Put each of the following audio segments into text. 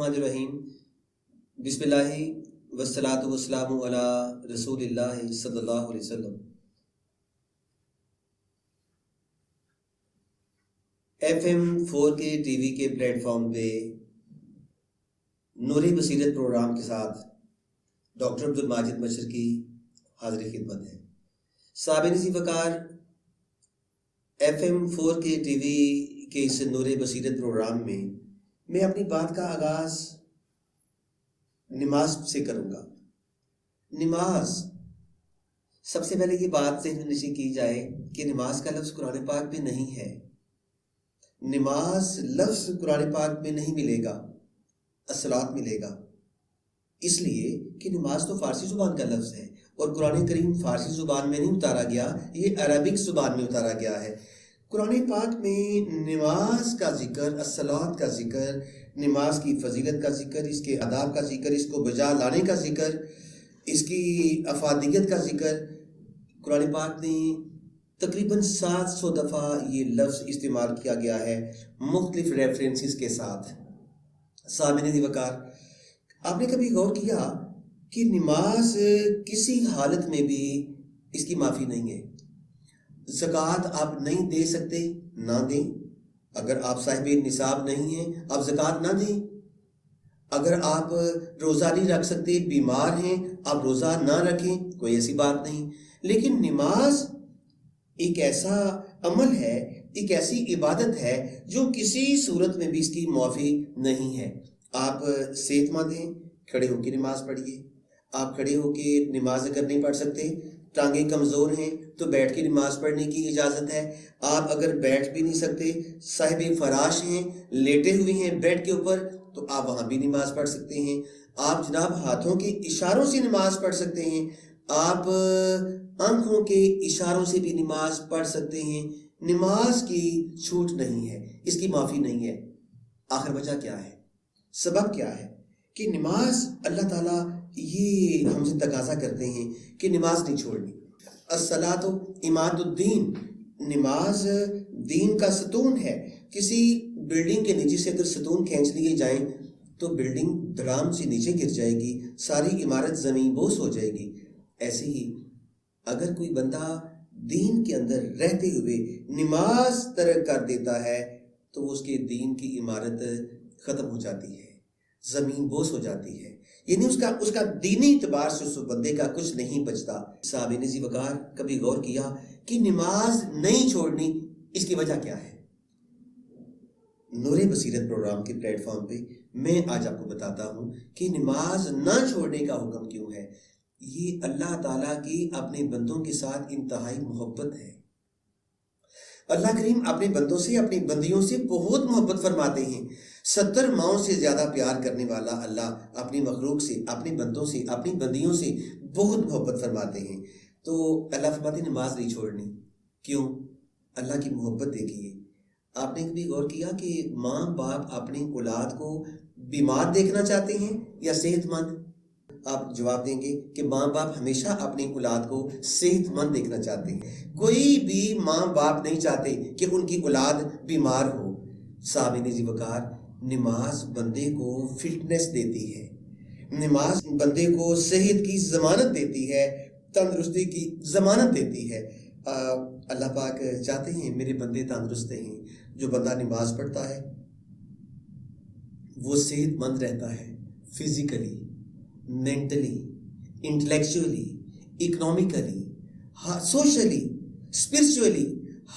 الرحیم بسم اللہ والصلاۃ والسلام علی رسول اللہ صلی اللہ علیہ وسلم۔ FM 4K ٹی وی کے پلیٹ فارم پہ نور بصیرت پروگرام کے ساتھ ڈاکٹر عبدالماجد مشر کی حاضر خدمت ہے۔ سامعین عزیز وقار، FM 4K ٹی وی کے اس نور بصیرت پروگرام میں اپنی بات کا آغاز نماز سے کروں گا۔ نماز، سب سے پہلے یہ بات ذہن نشین کی جائے کہ نماز کا لفظ قرآن پاک میں نہیں ہے۔ نماز لفظ قرآن پاک میں نہیں ملے گا، الصلاۃ ملے گا، اس لیے کہ نماز تو فارسی زبان کا لفظ ہے اور قرآن کریم فارسی زبان میں نہیں اتارا گیا، یہ عربک زبان میں اتارا گیا ہے۔ قرآن پاک میں نماز کا ذکر، الصلاۃ کا ذکر، نماز کی فضیلت کا ذکر، اس کے آداب کا ذکر، اس کو بجا لانے کا ذکر، اس کی افادیت کا ذکر، قرآن پاک نے تقریباً 700 دفعہ یہ لفظ استعمال کیا گیا ہے مختلف ریفرنسز کے ساتھ۔ سامعین وقار، آپ نے کبھی غور کیا کہ نماز کسی حالت میں بھی اس کی معافی نہیں ہے؟ زکوٰۃ آپ نہیں دے سکتے، نہ دیں۔ اگر آپ صاحب نصاب نہیں ہیں، آپ زکوٰۃ نہ دیں۔ اگر آپ روزہ نہیں رکھ سکتے، بیمار ہیں، آپ روزہ نہ رکھیں، کوئی ایسی بات نہیں۔ لیکن نماز ایک ایسا عمل ہے، ایک ایسی عبادت ہے جو کسی صورت میں بھی اس کی معافی نہیں ہے۔ آپ صحت مند ہیں، کھڑے ہو کے نماز پڑھیے۔ آپ کھڑے ہو کے نماز اگر نہیں پڑھ سکتے، ٹانگیں کمزور ہیں، تو بیٹھ کے نماز پڑھنے کی اجازت ہے۔ آپ اگر بیٹھ بھی نہیں سکتے، صاحب فراش ہیں، لیٹے ہوئے ہیں بیڈ کے اوپر، تو آپ وہاں بھی نماز پڑھ سکتے ہیں۔ آپ جناب ہاتھوں کے اشاروں سے نماز پڑھ سکتے ہیں، آپ آنکھوں کے اشاروں سے بھی نماز پڑھ سکتے ہیں۔ نماز کی چھوٹ نہیں ہے، اس کی معافی نہیں ہے۔ آخر وجہ کیا ہے؟ سبب کیا ہے کہ نماز اللہ تعالیٰ یہ ہم سے تقاضا کرتے ہیں کہ نماز نہیں چھوڑنی۔ الصلاۃ عماد الدین، نماز دین کا ستون ہے۔ کسی بلڈنگ کے نیچے سے اگر ستون کھینچ لیے جائیں تو بلڈنگ دھڑام سے نیچے گر جائے گی، ساری عمارت زمین بوس ہو جائے گی۔ ایسے ہی اگر کوئی بندہ دین کے اندر رہتے ہوئے نماز ترک کر دیتا ہے تو اس کے دین کی عمارت ختم ہو جاتی ہے، زمین بوس ہو جاتی ہے، یعنی اس کا دینی اعتبار سے اس بندے کا کچھ نہیں بچتا۔ سامعین عزیز وقار، کبھی غور کیا کہ نماز نہیں چھوڑنی، اس کی وجہ کیا ہے؟ نور بصیرت پروگرام کے پلیٹ فارم پہ میں آج آپ کو بتاتا ہوں کہ نماز نہ چھوڑنے کا حکم کیوں ہے۔ یہ اللہ تعالیٰ کی اپنے بندوں کے ساتھ انتہائی محبت ہے۔ اللہ کریم اپنے بندوں سے، اپنی بندیوں سے بہت محبت فرماتے ہیں۔ 70 ماؤں سے زیادہ پیار کرنے والا اللہ اپنی مخلوق سے، اپنے بندوں سے، اپنی بندیوں سے بہت محبت فرماتے ہیں۔ تو اللہ فرماتے ہیں نماز نہیں چھوڑنی۔ کیوں؟ اللہ کی محبت دیکھیے۔ آپ نے کبھی غور کیا کہ ماں باپ اپنی اولاد کو بیمار دیکھنا چاہتے ہیں یا صحت مند؟ آپ جواب دیں گے کہ ماں باپ ہمیشہ اپنی اولاد کو صحت مند دیکھنا چاہتے ہیں۔ کوئی بھی ماں باپ نہیں چاہتے کہ ان کی اولاد بیمار ہو۔ سامعین عزیز وقار، نماز بندے کو فٹنس دیتی ہے، نماز بندے کو صحت کی ضمانت دیتی ہے، تندرستی کی ضمانت دیتی ہے۔ اللہ پاک چاہتے ہیں میرے بندے تندرست ہیں۔ جو بندہ نماز پڑھتا ہے وہ صحت مند رہتا ہے، physically, mentally, intellectually, economically, socially, spiritually,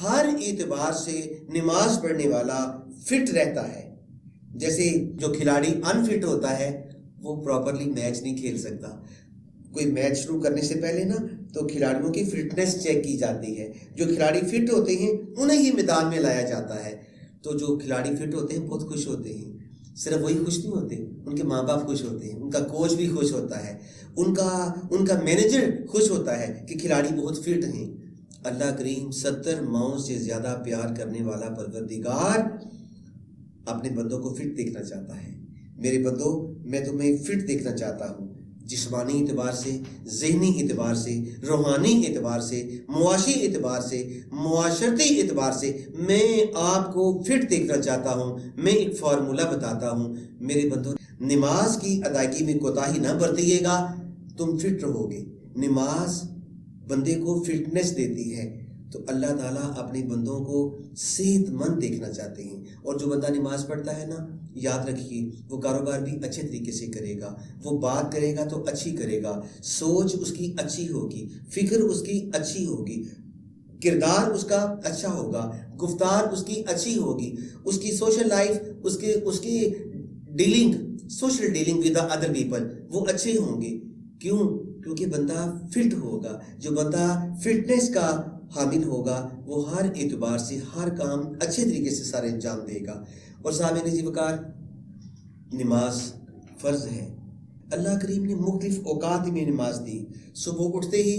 ہر اعتبار سے نماز پڑھنے والا فٹ رہتا ہے۔ جیسے جو کھلاڑی انفٹ ہوتا ہے وہ پراپرلی میچ نہیں کھیل سکتا۔ کوئی میچ شروع کرنے سے پہلے نا تو کھلاڑیوں کی فٹنس چیک کی جاتی ہے۔ جو کھلاڑی فٹ ہوتے ہیں انہیں ہی میدان میں لایا جاتا ہے۔ تو جو کھلاڑی فٹ ہوتے ہیں بہت خوش ہوتے ہیں۔ صرف وہی خوش نہیں ہوتے، ان کے ماں باپ خوش ہوتے ہیں، ان کا کوچ بھی خوش ہوتا ہے، ان کا مینیجر خوش ہوتا ہے کہ کھلاڑی بہت فٹ ہیں۔ اللہ کریم 70 ماؤں سے زیادہ پیار کرنے والا پروردگار اپنے بندوں کو فٹ دیکھنا چاہتا ہے۔ میرے بندوں، میں تمہیں فٹ دیکھنا چاہتا ہوں۔ جسمانی اعتبار سے، ذہنی اعتبار سے، روحانی اعتبار سے، معاشی اعتبار سے، معاشرتی اعتبار سے میں آپ کو فٹ دیکھنا چاہتا ہوں۔ میں ایک فارمولہ بتاتا ہوں میرے بندوں، نماز کی ادائیگی میں کوتاہی نہ برتیے گا، تم فٹ رہو گے۔ نماز بندے کو فٹنس دیتی ہے، تو اللہ تعالیٰ اپنے بندوں کو صحت مند دیکھنا چاہتے ہیں۔ اور جو بندہ نماز پڑھتا ہے نا، یاد رکھیے وہ کاروبار بھی اچھے طریقے سے کرے گا، وہ بات کرے گا تو اچھی کرے گا، سوچ اس کی اچھی ہوگی، فکر اس کی اچھی ہوگی، کردار اس کا اچھا ہوگا، گفتار اس کی اچھی ہوگی، اس کی سوشل لائف، اس کی dealing, social dealing with the other people وہ اچھے ہوں گے۔ کیوں؟ کیونکہ بندہ فٹ ہوگا۔ جو بندہ فٹنس کا حامل ہوگا وہ ہر اعتبار سے ہر کام اچھے طریقے سے سارے انجام دے گا۔ اور صاحب نجی وقار، نماز فرض ہے۔ اللہ کریم نے مختلف اوقات میں نماز دی۔ صبح اٹھتے ہی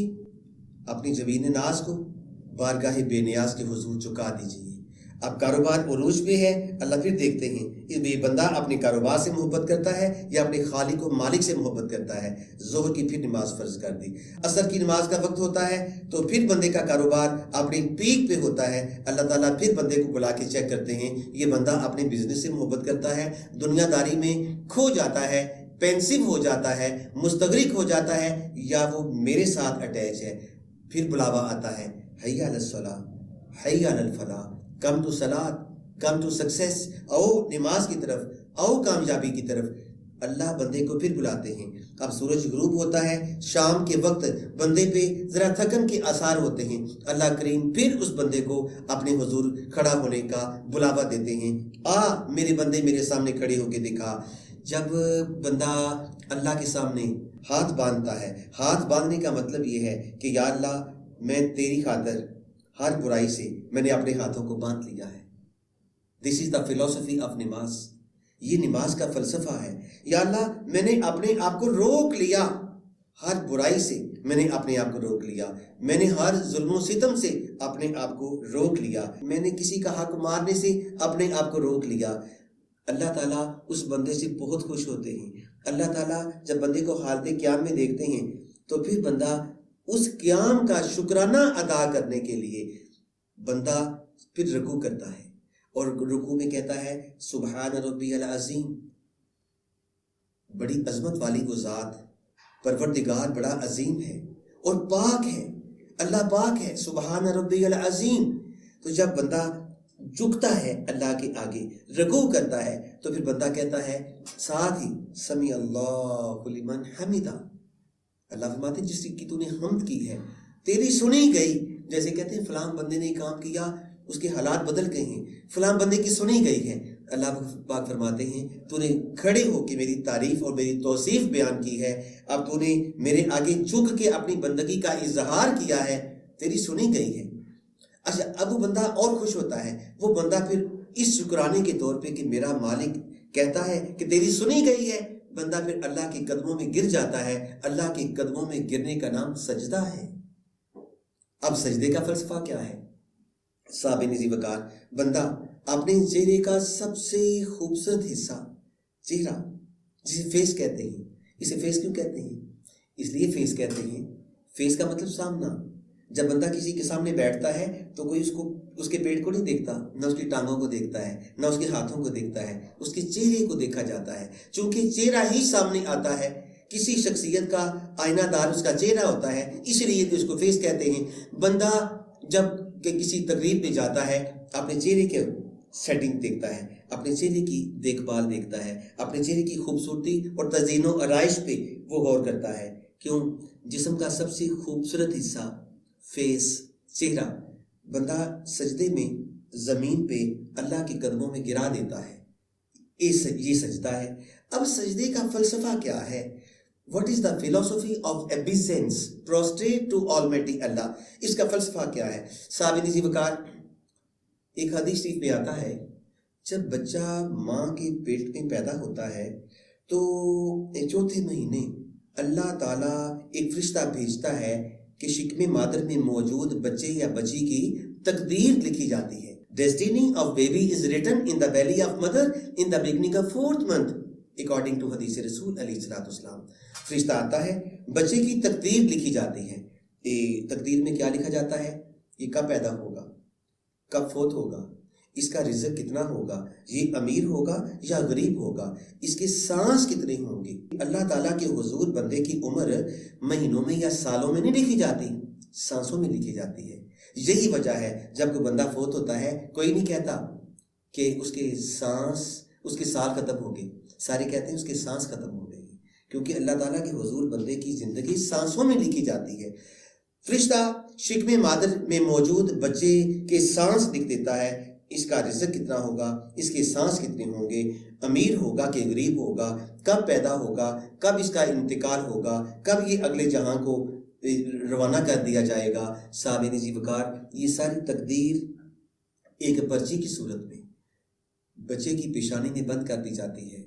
اپنی جبین ناز کو بارگاہ بے نیاز کے حضور چکا دیجیے۔ اب کاروبار عروج پہ ہے، اللہ پھر دیکھتے ہیں یہ بندہ اپنے کاروبار سے محبت کرتا ہے یا اپنے خالق و مالک سے محبت کرتا ہے۔ ظہر کی پھر نماز فرض کر دی، عصر کی نماز کا وقت ہوتا ہے تو پھر بندے کا کاروبار اپنی پیک پہ ہوتا ہے۔ اللہ تعالیٰ پھر بندے کو بلا کے چیک کرتے ہیں یہ بندہ اپنے بزنس سے محبت کرتا ہے، دنیا داری میں کھو جاتا ہے، پینسو ہو جاتا ہے، مستغرق ہو جاتا ہے، یا وہ میرے ساتھ اٹیچ ہے۔ پھر بلاوا آتا ہے، حی علی الصلاۃ، حی علی الفلاح، کم ٹو صلاۃ، کم ٹو سکسیس، او نماز کی طرف، او کامیابی کی طرف۔ اللہ بندے کو پھر بلاتے ہیں۔ اب سورج غروب ہوتا ہے، شام کے وقت بندے پہ ذرا تھکن کے آثار ہوتے ہیں، اللہ کریم پھر اس بندے کو اپنے حضور کھڑا ہونے کا بلاوا دیتے ہیں۔ آ میرے بندے میرے سامنے کھڑے ہو کے دکھا۔ جب بندہ اللہ کے سامنے ہاتھ باندھتا ہے، ہاتھ باندھنے کا مطلب یہ ہے کہ یا اللہ میں تیری خاطر ہر برائی سے میں نے اپنے ہاتھوں کو باندھ لیا ہے۔ دس از دا فلسفی آف نماز، یہ نماز کا فلسفہ ہے۔ یا اللہ میں نے اپنے آپ کو روک لیا، ہر برائی سے میں نے اپنے آپ کو روک لیا، میں نے ہر ظلم و ستم سے اپنے آپ کو روک لیا، میں نے کسی کا حق مارنے سے اپنے آپ کو روک لیا۔ اللہ تعالیٰ اس بندے سے بہت خوش ہوتے ہیں۔ اللہ تعالیٰ جب بندے کو حالت قیام میں دیکھتے ہیں تو پھر بندہ اس قیام کا شکرانہ ادا کرنے کے لیے بندہ پھر رکوع کرتا ہے، اور رکوع میں کہتا ہے سبحان ربی العظیم، بڑی عظمت والی وہ ذات، پروردگار بڑا عظیم ہے اور پاک ہے، اللہ پاک ہے، سبحان ربی العظیم۔ تو جب بندہ جھکتا ہے اللہ کے آگے، رکوع کرتا ہے، تو پھر بندہ کہتا ہے ساتھ ہی سمیع اللہ لمن حمدہ، اللہ فرماتے ہیں جس کی تو نے حمد کی ہے تیری سنی گئی۔ جیسے کہتے ہیں فلاں بندے نے کام کیا، اس کے حالات بدل گئے ہیں، فلاں بندے کی سنی گئی ہے۔ اللہ پاک فرماتے ہیں تو نے کھڑے ہو کے میری تعریف اور میری توصیف بیان کی ہے، اب تو نے میرے آگے جھک کے اپنی بندگی کا اظہار کیا ہے، تیری سنی گئی ہے۔ اچھا، اب وہ بندہ اور خوش ہوتا ہے، وہ بندہ پھر اس شکرانے کے طور پہ کہ میرا مالک کہتا ہے کہ تیری سنی گئی ہے، بندہ پھر اللہ کے قدموں میں گر جاتا ہے۔ اللہ کے قدموں میں گرنے کا نام سجدہ ہے۔ اب سجدے کا فلسفہ کیا ہے؟ صاحب نزی وقار، بندہ اپنے چہرے کا سب سے خوبصورت حصہ، چہرہ جسے فیس کہتے ہیں، اسے فیس کیوں کہتے ہیں؟ اس لیے فیس کہتے ہیں، فیس کا مطلب سامنا۔ جب بندہ کسی کے سامنے بیٹھتا ہے تو کوئی اس کے پیٹ کو نہیں دیکھتا، نہ اس کی ٹانگوں کو دیکھتا ہے، نہ اس کے ہاتھوں کو دیکھتا ہے، اس کے چہرے کو دیکھا جاتا ہے۔ چونکہ چہرہ ہی سامنے آتا ہے، کسی شخصیت کا آئینہ دار اس کا چہرہ ہوتا ہے، اس لیے اس کو فیس کہتے ہیں۔ بندہ جب کہ کسی تقریب پہ جاتا ہے اپنے چہرے کے سیٹنگ دیکھتا ہے، اپنے چہرے کی دیکھ بھال دیکھتا ہے، اپنے چہرے کی خوبصورتی اور تزئین و آرائش پہ وہ غور کرتا ہے۔ کیوں؟ جسم کا سب سے خوبصورت حصہ فیس، چہرہ، بندہ سجدے میں زمین پہ اللہ کے قدموں میں گرا دیتا ہے، یہ سجدہ ہے۔ اب سجدے کا فلسفہ کیا ہے؟ What is the philosophy of obeisance, prostrate to Almighty Allah؟ اس کا فلسفہ کیا ہے؟ صاحب نزی وقار، ایک حدیث شریف میں آتا ہے جب بچہ ماں کے پیٹ میں پیدا ہوتا ہے تو چوتھے مہینے اللہ تعالیٰ ایک فرشتہ بھیجتا ہے کہ شکم مادر میں موجود بچے یا بچی کی تقدیر لکھی جاتی ہے۔ Destiny of baby is written in the belly of mother in the beginning of 4th month according to حدیث رسول علیہ الصلوۃ والسلام۔ فرشتہ آتا ہے، بچے کی تقدیر لکھی جاتی ہے۔ تقدیر میں کیا لکھا جاتا ہے؟ یہ کب پیدا ہوگا، کب فوت ہوگا، اس کا رزق کتنا ہوگا، یہ امیر ہوگا یا غریب ہوگا، اس کے سانس کتنے ہوں گے۔ اللہ تعالیٰ کے حضور بندے کی عمر مہینوں میں یا سالوں میں نہیں لکھی جاتی، سانسوں میں لکھی جاتی ہے۔ یہی وجہ ہے جب کوئی بندہ فوت ہوتا ہے کوئی نہیں کہتا کہ اس کے سال ختم ہو گئے، سارے کہتے ہیں اس کے سانس ختم ہو گئی، کیونکہ اللہ تعالیٰ کے حضور بندے کی زندگی سانسوں میں لکھی جاتی ہے۔ فرشتہ شکم مادر میں موجود بچے کے سانس لکھ دیتا ہے، اس کا رزق کتنا ہوگا، اس کے سانس کتنے ہوں گے، امیر ہوگا کہ غریب ہوگا، کب پیدا ہوگا، کب اس کا انتقال ہوگا، کب یہ اگلے جہاں کو روانہ کر دیا جائے گا۔ سامعین عزیز وقار، یہ ساری تقدیر ایک پرچی کی صورت میں بچے کی پیشانی میں بند کر دی جاتی ہے۔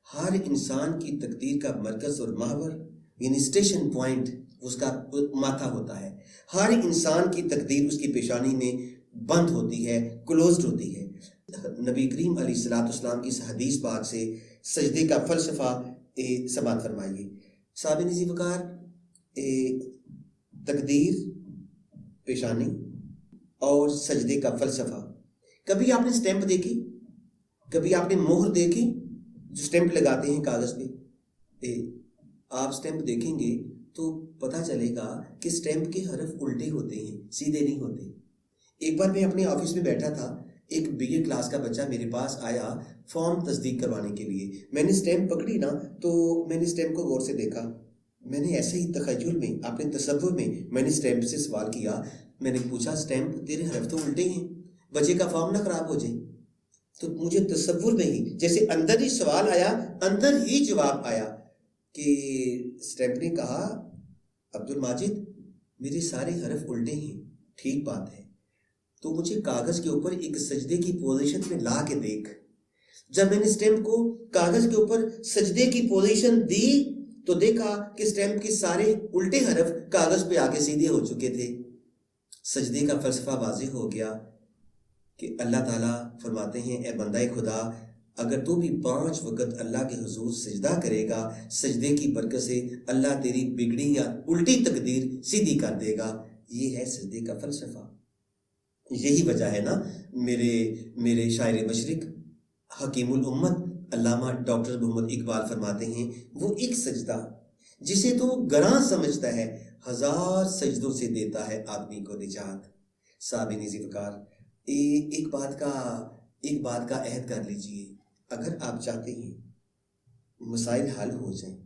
ہر انسان کی تقدیر کا مرکز اور محور یعنی اسٹیشن پوائنٹ اس کا ماتھا ہوتا ہے۔ ہر انسان کی تقدیر اس کی پیشانی میں بند ہوتی ہے، کلوزڈ ہوتی ہے۔ نبی کریم علیہ الصلوۃ والسلام کی اس حدیث پاک سے سجدے کا فلسفہ سماعت فرمائیے۔ سامعین عزیز وقار، تقدیر، پیشانی اور سجدے کا فلسفہ۔ کبھی آپ نے سٹیمپ دیکھی، کبھی آپ نے مہر دیکھی جو سٹیمپ لگاتے ہیں کاغذ پہ؟ آپ سٹیمپ دیکھیں گے تو پتہ چلے گا کہ سٹیمپ کے حرف الٹے ہوتے ہیں، سیدھے نہیں ہوتے۔ ایک بار میں اپنے آفس میں بیٹھا تھا، ایک BA کلاس کا بچہ میرے پاس آیا فارم تصدیق کروانے کے لیے۔ میں نے سٹیمپ پکڑی نا تو میں نے سٹیمپ کو غور سے دیکھا، میں نے ایسے ہی تخیل میں، اپنے تصور میں نے سٹیمپ سے سوال کیا۔ میں نے پوچھا، سٹیمپ تیرے حرف تو الٹے ہیں، بچے کا فارم نہ خراب ہو جائے۔ تو مجھے تصور میں ہی جیسے اندر ہی سوال آیا، اندر ہی جواب آیا کہ سٹیمپ نے کہا، عبد الماجد میرے سارے حرف الٹے ہیں۔ ٹھیک بات ہے، تو مجھے کاغذ کے اوپر ایک سجدے کی پوزیشن میں لا کے دیکھ۔ جب میں نے سٹیمپ کو کاغذ کے اوپر سجدے کی پوزیشن دی تو دیکھا کہ سٹیمپ کے سارے الٹے حرف کاغذ پہ آگے سیدھے ہو چکے تھے۔ سجدے کا فلسفہ واضح ہو گیا کہ اللہ تعالیٰ فرماتے ہیں، اے بندہ خدا، اگر تو بھی 5 وقت اللہ کے حضور سجدہ کرے گا، سجدے کی برکت سے اللہ تیری بگڑی یا الٹی تقدیر سیدھی کر دے گا۔ یہ ہے سجدے کا فلسفہ۔ یہی وجہ ہے نا میرے شاعر مشرق حکیم الامت علامہ ڈاکٹر محمد اقبال فرماتے ہیں، وہ ایک سجدہ جسے تو گراں سمجھتا ہے، 1000 سجدوں سے دیتا ہے آدمی کو نجات۔ سامعین عزیز وقار، ایک بات کا عہد کر لیجئے، اگر آپ چاہتے ہیں مسائل حل ہو جائیں،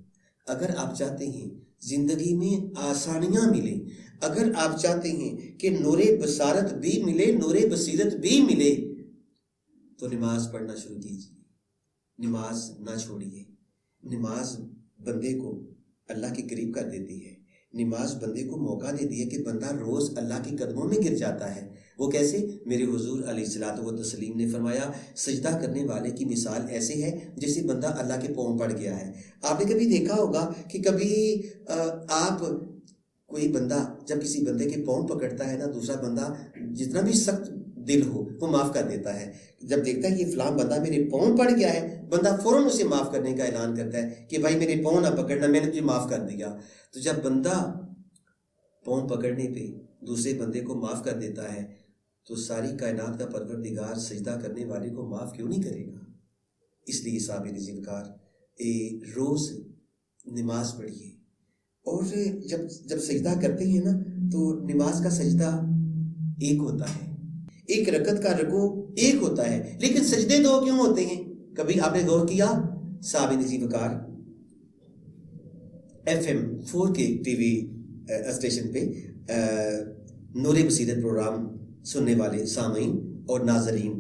اگر آپ چاہتے ہیں زندگی میں آسانیاں ملیں، اگر آپ چاہتے ہیں کہ نور بصارت بھی ملے، نور بصیرت بھی ملے، تو نماز پڑھنا شروع کیجیے، نماز نہ چھوڑیے۔ نماز بندے کو اللہ کے قریب کر دیتی ہے، نماز بندے کو موقع دیتی ہے کہ بندہ روز اللہ کے قدموں میں گر جاتا ہے۔ وہ کیسے؟ میرے حضور علیہ الصلوۃ والتسلیم نے فرمایا، سجدہ کرنے والے کی مثال ایسے ہے جیسے بندہ اللہ کے پاؤں پڑ گیا ہے۔ آپ نے کبھی دیکھا ہوگا کہ کبھی کوئی بندہ جب کسی بندے کے پاؤں پکڑتا ہے نا، دوسرا بندہ جتنا بھی سخت دل ہو وہ معاف کر دیتا ہے۔ جب دیکھتا ہے کہ فلاں بندہ میرے پاؤں پڑ گیا ہے، بندہ فوراً اسے معاف کرنے کا اعلان کرتا ہے کہ بھائی میرے پاؤں نہ پکڑنا، میں نے تجھے معاف کر دیا۔ تو جب بندہ پاؤں پکڑنے پہ دوسرے بندے کو معاف کر دیتا ہے تو ساری کائنات کا پروردگار سجدہ کرنے والے کو معاف کیوں نہیں کرے گا؟ اس لیے سامعین عزیز وقار، روز نماز پڑھیے، اور جب سجدہ کرتے ہیں نا تو نماز کا سجدہ ایک ہوتا ہے، ایک رکعت کا رکوع ایک ہوتا ہے، لیکن سجدے 2 کیوں ہوتے ہیں؟ کبھی آپ نے غور کیا؟ سامعین عزیز وقار، FM 4K T V station پہ نور بصیرت پروگرام سننے والے سامعین اور ناظرین،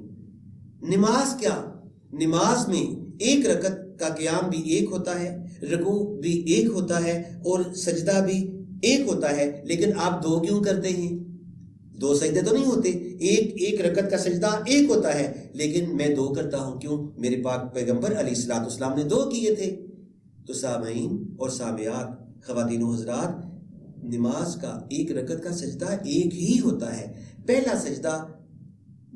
نماز کیا؟ نماز میں ایک رکعت کا قیام بھی ایک ہوتا ہے، رکوع بھی ایک ہوتا ہے، اور سجدہ بھی ایک ہوتا ہے، لیکن آپ 2 کیوں کرتے ہیں؟ 2 سجدے تو نہیں ہوتے، ایک رکعت کا سجدہ ایک ہوتا ہے، لیکن میں 2 کرتا ہوں، کیوں؟ میرے پاک پیغمبر علیہ الصلوۃ والسلام نے 2 کیے تھے۔ تو سامعین اور سامعات، خواتین و حضرات، نماز کا ایک رکعت کا سجدہ ایک ہی ہوتا ہے۔ پہلا سجدہ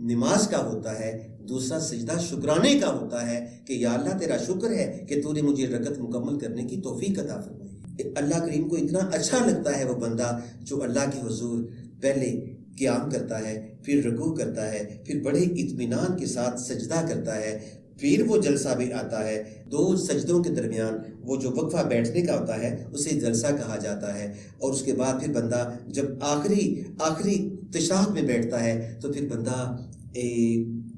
نماز کا ہوتا ہے، دوسرا سجدہ شکرانے کا ہوتا ہے کہ یا اللہ تیرا شکر ہے کہ تو نے مجھے رکعت مکمل کرنے کی توفیق عطا فرمائی۔ اللہ کریم کو اتنا اچھا لگتا ہے وہ بندہ جو اللہ کے حضور پہلے قیام کرتا ہے، پھر رکوع کرتا ہے، پھر بڑے اطمینان کے ساتھ سجدہ کرتا ہے، پھر وہ جلسہ بھی آتا ہے، 2 سجدوں کے درمیان وہ جو وقفہ بیٹھنے کا ہوتا ہے اسے جلسہ کہا جاتا ہے، اور اس کے بعد پھر بندہ جب آخری تشہد میں بیٹھتا ہے تو پھر بندہ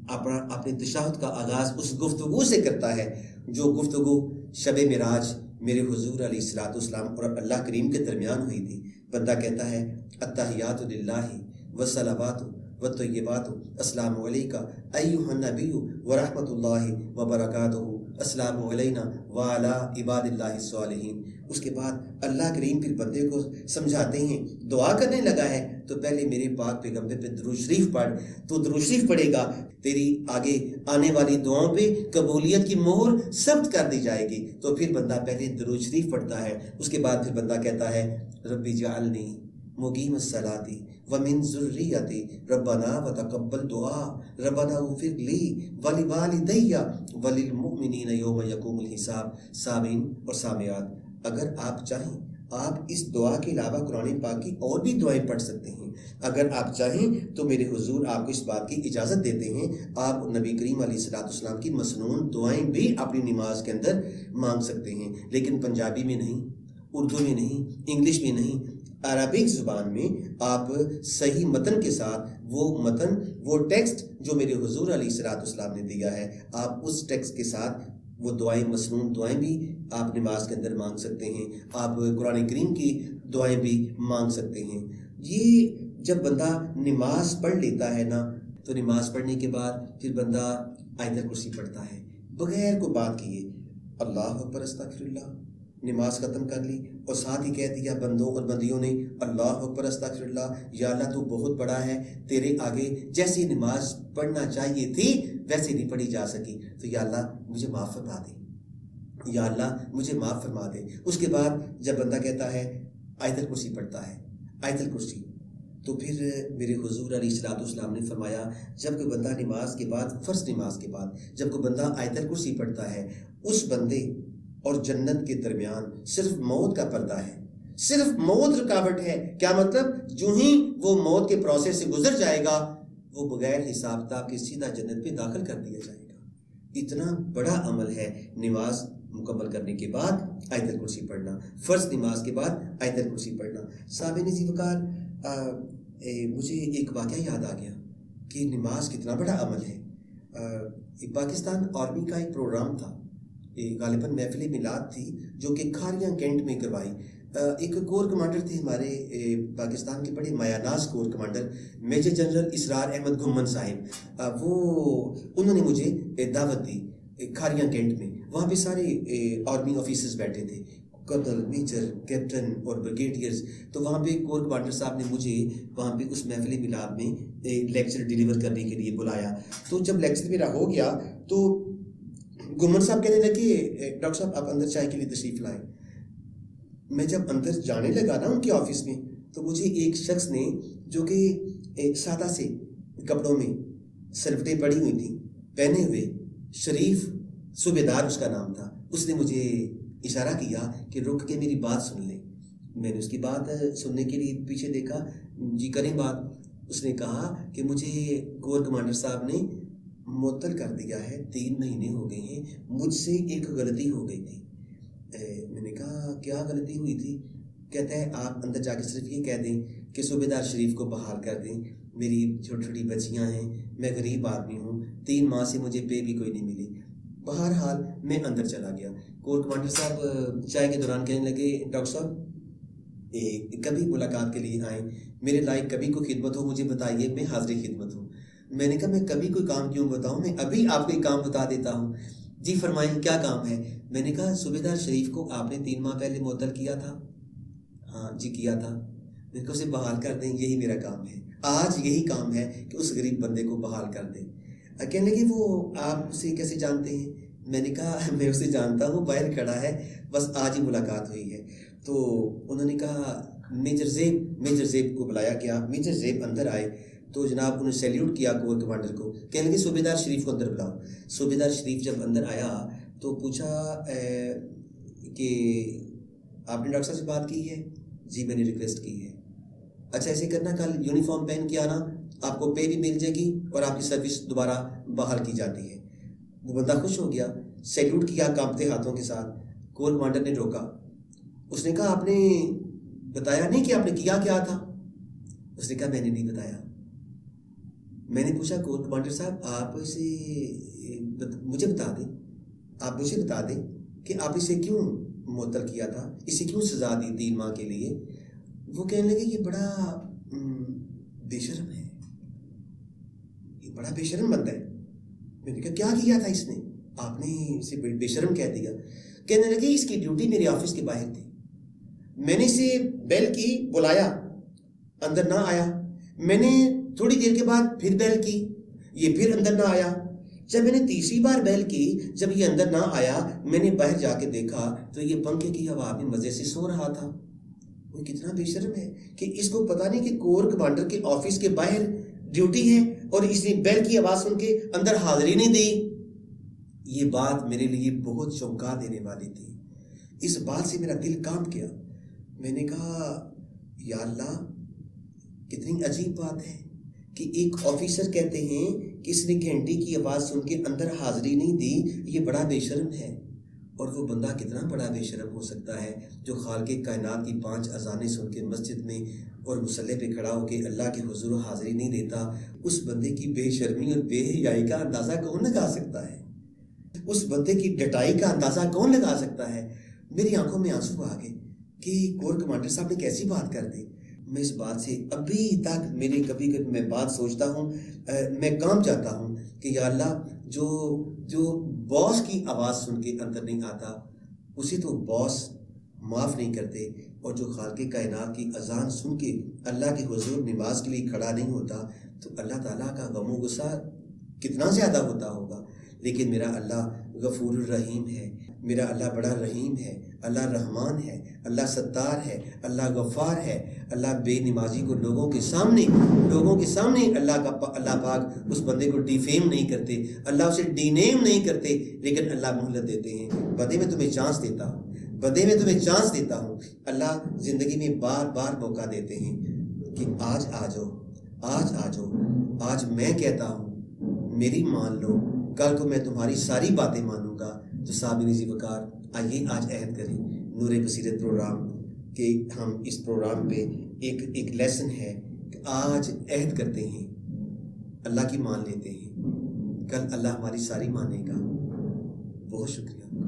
اپنے تشہد کا آغاز اس گفتگو سے کرتا ہے جو گفتگو شب معراج میرے حضور علیہ الصلوۃ والسلام اور اللہ کریم کے درمیان ہوئی تھی۔ بندہ کہتا ہے التحیات للہ والصلوات والطیبات السلام علیکہ ایھا النبی ورحمۃ اللہ وبرکاتہ السلام علینا وعلی عباد اللہ الصالحین۔ اس کے بعد اللہ کریم پھر بندے کو سمجھاتے ہیں، دعا کرنے لگا ہے تو پہلے میرے پاک پیغمبر پہ درود شریف پڑھ، تو درود شریف پڑھے گا تیری آگے آنے والی دعاؤں پہ قبولیت کی مہر ثبت کر دی جائے گی۔ تو پھر بندہ پہلے درود شریف پڑھتا ہے، اس کے بعد پھر بندہ کہتا ہے ربی جعلنی مقیم الصلاۃ ومن ذریتی ربنا وتقبل دعا ربنا اغفر لی ولوالدی وللمؤمنین یوم یقوم الحساب۔ سامعین اور سامعات، اگر آپ چاہیں آپ اس دعا کے علاوہ قرآن پاک کی اور بھی دعائیں پڑھ سکتے ہیں۔ اگر آپ چاہیں تو میرے حضور آپ کو اس بات کی اجازت دیتے ہیں، آپ نبی کریم علیہ الصلوۃ والسلام کی مسنون دعائیں بھی اپنی نماز کے اندر مانگ سکتے ہیں، لیکن پنجابی میں نہیں، اردو میں نہیں، انگلش میں نہیں، عربک زبان میں آپ صحیح متن کے ساتھ وہ ٹیکسٹ جو میرے حضور علیہ الصلوۃ والسلام نے دیا ہے، آپ اس ٹیکسٹ کے ساتھ وہ دعائیں، مسنون دعائیں بھی آپ نماز کے اندر مانگ سکتے ہیں، آپ قرآن کریم کی دعائیں بھی مانگ سکتے ہیں۔ یہ جب بندہ نماز پڑھ لیتا ہے نا، تو نماز پڑھنے کے بعد پھر بندہ آیت الکرسی پڑھتا ہے بغیر کوئی بات کیے، اللہ اکبر استغفر اللہ، نماز ختم کر لی اور ساتھ ہی کہہ دیا بندوں اور بندیوں نے اللہ اکبر استغفر اللہ، یا اللہ تو بہت بڑا ہے، تیرے آگے جیسی نماز پڑھنا چاہیے تھی ویسے نہیں پڑھی جا سکی، تو یا اللہ مجھے معاف فرما دے، یا اللہ مجھے معاف فرما دے۔ اس کے بعد جب بندہ کہتا ہے آیت الکرسی پڑھتا ہے، آیت الکرسی، تو پھر میرے حضور علیہ الصلوۃ والسلام نے فرمایا جب کوئی بندہ نماز کے بعد، فرض نماز کے بعد جب کوئی بندہ آیت الکرسی پڑھتا ہے، اس بندے اور جنت کے درمیان صرف موت کا پردہ ہے، صرف موت رکاوٹ ہے۔ کیا مطلب؟ جو ہی وہ موت کے پروسیس سے گزر جائے گا وہ بغیر حساب کتاب کے سیدھا جنت پہ داخل کر دیا جائے گا۔ اتنا بڑا عمل ہے نماز مکمل کرنے کے بعد آیت الکرسی پڑھنا، فرض نماز کے بعد آیت الکرسی پڑھنا۔ سامعین عزیز وقار، مجھے ایک واقعہ یاد آ گیا کہ نماز کتنا بڑا عمل ہے۔ پاکستان آرمی کا ایک پروگرام تھا، غالباً محفل میلاد تھی جو کہ کھاریاں کینٹ میں کروائی۔ ایک کور کمانڈر تھے ہمارے پاکستان کے بڑے مایہ ناز کور کمانڈر میجر جنرل اسرار احمد گھمن صاحب، انہوں نے مجھے دعوت دی کھاریاں کینٹ میں۔ وہاں پہ سارے آرمی آفیسرز بیٹھے تھے، کرنل، میجر، کیپٹن اور بریگیڈیئرز۔ تو وہاں پہ کور کمانڈر صاحب نے مجھے وہاں پہ اس محفل میلاد میں لیکچر ڈیلیور کرنے کے لیے بلایا۔ تو جب لیکچر میرا ہو گیا تو گھمن صاحب کہنے لگے ڈاکٹر صاحب آپ اندر چائے کے لیے تشریف لائیں۔ میں جب اندر جانے لگا نا ان کے آفس میں، تو مجھے ایک شخص نے جو کہ ایک سادہ سے کپڑوں میں سلوٹیں پڑی ہوئی تھیں پہنے ہوئے، شریف صوبیدار اس کا نام تھا، اس نے مجھے اشارہ کیا کہ رک کے میری بات سن لیں۔ میں نے اس کی بات سننے کے لیے پیچھے دیکھا، جی کریں بات۔ اس نے کہا کہ مجھے کور کمانڈر صاحب نے معطل کر دیا ہے، 3 مہینے ہو گئے ہیں، مجھ سے ایک غلطی ہو گئی تھی۔ میں نے کہا کیا غلطی ہوئی تھی؟ کہتا ہے آپ اندر جا کے صرف یہ کہہ دیں کہ صوبیدار شریف کو بحال کر دیں، میری چھوٹی چھوٹی بچیاں ہیں، میں غریب آدمی ہوں، 3 ماہ سے مجھے پے بھی کوئی نہیں ملی۔ بہرحال میں اندر چلا گیا۔ کور کمانڈر صاحب چائے کے دوران کہنے لگے ڈاکٹر صاحب کبھی ملاقات کے لیے آئیں، میرے لائق کبھی کوئی خدمت ہو مجھے بتائیے، میں حاضر خدمت ہوں۔ میں نے کہا میں کبھی کوئی کام کیوں بتاؤں، میں ابھی آپ کو ایک کام بتا دیتا ہوں۔ جی فرمائیں کیا کام ہے؟ میں نے کہا صوبیدار شریف کو آپ نے 3 ماہ پہلے معطل کیا تھا۔ ہاں جی کیا تھا۔ میں نے کہا اسے بحال کر دیں، یہی میرا کام ہے، آج یہی کام ہے کہ اس غریب بندے کو بحال کر دیں۔ کہنے لگے وہ آپ اسے کیسے جانتے ہیں؟ میں نے کہا میں اسے جانتا ہوں، باہر کھڑا ہے، بس آج ہی ملاقات ہوئی ہے۔ تو انہوں نے کہا میجر زیب کو بلایا گیا، میجر زیب اندر آئے تو جناب انہوں نے سیلیوٹ کیا کور کمانڈر کو، کہنے لگے صوبیدار شریف کو اندر بلاؤ۔ صوبیدار شریف جب اندر آیا تو پوچھا کہ آپ نے ڈاکٹر صاحب سے بات کی ہے؟ جی میں نے ریکویسٹ کی ہے. اچھا ایسے کرنا، کل یونیفارم پہن کے آنا، آپ کو پے بھی مل جائے گی اور آپ کی سروس دوبارہ بحال کی جاتی ہے. وہ بندہ خوش ہو گیا، سیلیوٹ کیا کانپتے ہاتھوں کے ساتھ. کور کمانڈر نے روکا، اس نے کہا آپ نے بتایا نہیں کہ آپ نے کیا کیا تھا؟ اس نے کہا میں نے نہیں بتایا. میں نے پوچھا کور کمانڈر صاحب آپ اسے مجھے بتا دیں، آپ مجھے بتا دیں کہ آپ اسے کیوں معطل کیا تھا، اسے کیوں سزا دی 3 ماہ کے لیے. وہ کہنے لگے یہ بڑا بے شرم ہے، یہ بڑا بے شرم بندہ ہے. میں نے کہا کیا کیا تھا اس نے، آپ نے اسے بے شرم کہہ دیا. کہنے لگے اس کی ڈیوٹی میرے آفس کے باہر تھی، میں نے اسے بیل کی، بلایا، اندر نہ آیا. میں نے تھوڑی دیر کے بعد پھر بیل کی، یہ پھر اندر نہ آیا. جب میں نے تیسری بار بیل کی، جب یہ اندر نہ آیا، میں نے باہر جا کے دیکھا تو یہ پنکھے کی ہوا میں مزے سے سو رہا تھا. وہ کتنا بے شرم ہے کہ اس کو پتا نہیں کہ کور کمانڈر کے آفس کے باہر ڈیوٹی ہے اور اس نے بیل کی آواز سن کے اندر حاضری نہیں دی. یہ بات میرے لیے بہت چونکا دینے والی تھی. اس بات سے میرا دل کانپ گیا. میں نے کہا یا اللہ کتنی عجیب بات ہے کہ ایک آفیسر کہتے ہیں کہ اس نے گھنٹی کی آواز سن کے اندر حاضری نہیں دی، یہ بڑا بے شرم ہے. اور وہ بندہ کتنا بڑا بے شرم ہو سکتا ہے جو خالق کائنات کی 5 اذانیں سن کے مسجد میں اور مصلی پہ کھڑا ہو کے اللہ کے حضور حاضری نہیں دیتا. اس بندے کی بے شرمی اور بے حیائی کا اندازہ کون لگا سکتا ہے؟ اس بندے کی ڈٹائی کا اندازہ کون لگا سکتا ہے؟ میری آنکھوں میں آنسو آ گئے کہ کور کمانڈر صاحب نے کیسی بات کر دی. میں اس بات سے ابھی تک میرے کبھی کبھی میں بات سوچتا ہوں میں کانپ جاتا ہوں کہ یا اللہ جو باس کی آواز سن کے اندر نہیں آتا اسے تو باس معاف نہیں کرتے، اور جو خالق کائنات کی اذان سن کے اللہ کے حضور نماز کے لیے کھڑا نہیں ہوتا تو اللہ تعالیٰ کا غم و غصہ کتنا زیادہ ہوتا ہوگا. لیکن میرا اللہ غفور الرحیم ہے، میرا اللہ بڑا رحیم ہے، اللہ رحمان ہے، اللہ ستار ہے، اللہ غفار ہے. اللہ بے نمازی کو لوگوں کے سامنے اللہ پاک اس بندے کو ڈیفیم نہیں کرتے، اللہ اسے ڈی نیم نہیں کرتے، لیکن اللہ مہلت دیتے ہیں. بدے میں تمہیں چانس دیتا ہوں، اللہ زندگی میں بار بار موقع دیتے ہیں کہ آج آ جاؤ. آج میں کہتا ہوں میری مان لو، کل کو میں تمہاری ساری باتیں مانوں گا. تو صابرین ذی وقار آئیے آج عہد کریں نور بصیرت پروگرام کہ ہم اس پروگرام پہ ایک لیسن ہے کہ آج عہد کرتے ہیں، اللہ کی مان لیتے ہیں، کل اللہ ہماری ساری مانے گا. بہت شکریہ.